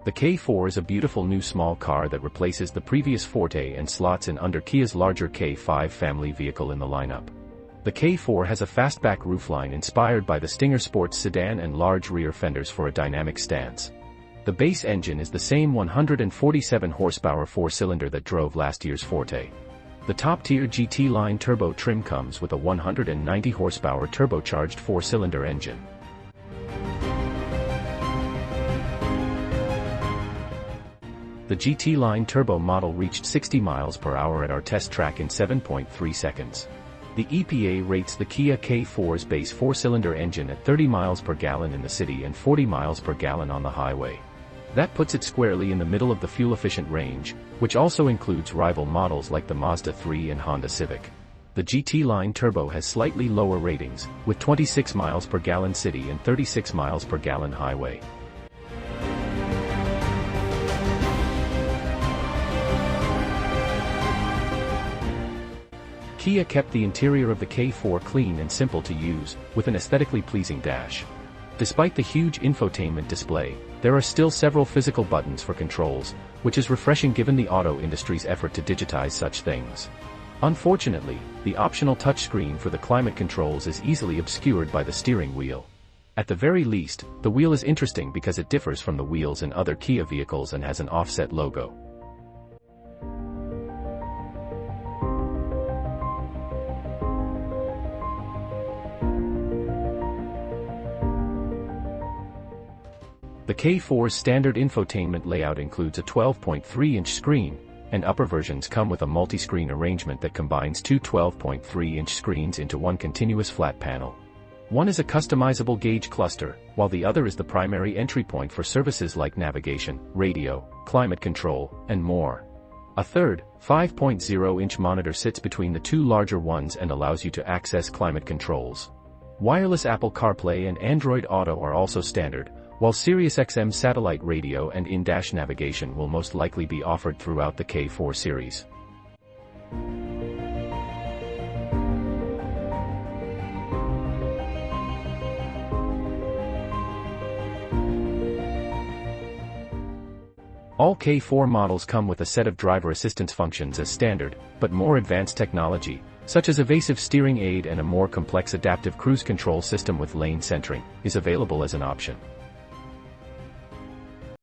The K4 is a beautiful new small car that replaces the previous Forte and slots in under Kia's larger K5 family vehicle in the lineup. The K4 has a fastback roofline inspired by the Stinger Sports sedan and large rear fenders for a dynamic stance. The base engine is the same 147 horsepower four-cylinder that drove last year's Forte. The top-tier GT line turbo trim comes with a 190 horsepower turbocharged four-cylinder engine. The GT line turbo model reached 60 miles per hour at our test track in 7.3 seconds. The EPA rates the Kia K4's base four-cylinder engine at 30 miles per gallon in the city and 40 miles per gallon on the highway. That puts it squarely in the middle of the fuel-efficient range, which also includes rival models like the Mazda 3 and Honda Civic. The GT line turbo has slightly lower ratings, with 26 miles per gallon city and 36 miles per gallon highway. Kia kept the interior of the K4 clean and simple to use, with an aesthetically pleasing dash. Despite the huge infotainment display, there are still several physical buttons for controls, which is refreshing given the auto industry's effort to digitize such things. Unfortunately, the optional touchscreen for the climate controls is easily obscured by the steering wheel. At the very least, the wheel is interesting because it differs from the wheels in other Kia vehicles and has an offset logo. The K4's standard infotainment layout includes a 12.3-inch screen, and upper versions come with a multi-screen arrangement that combines two 12.3-inch screens into one continuous flat panel. One is a customizable gauge cluster, while the other is the primary entry point for services like navigation, radio, climate control, and more. A third, 5.0-inch monitor sits between the two larger ones and allows you to access climate controls. Wireless Apple CarPlay and Android Auto are also standard, while SiriusXM satellite radio and in-dash navigation will most likely be offered throughout the K4 series. All K4 models come with a set of driver assistance functions as standard, but more advanced technology, such as evasive steering aid and a more complex adaptive cruise control system with lane centering, is available as an option.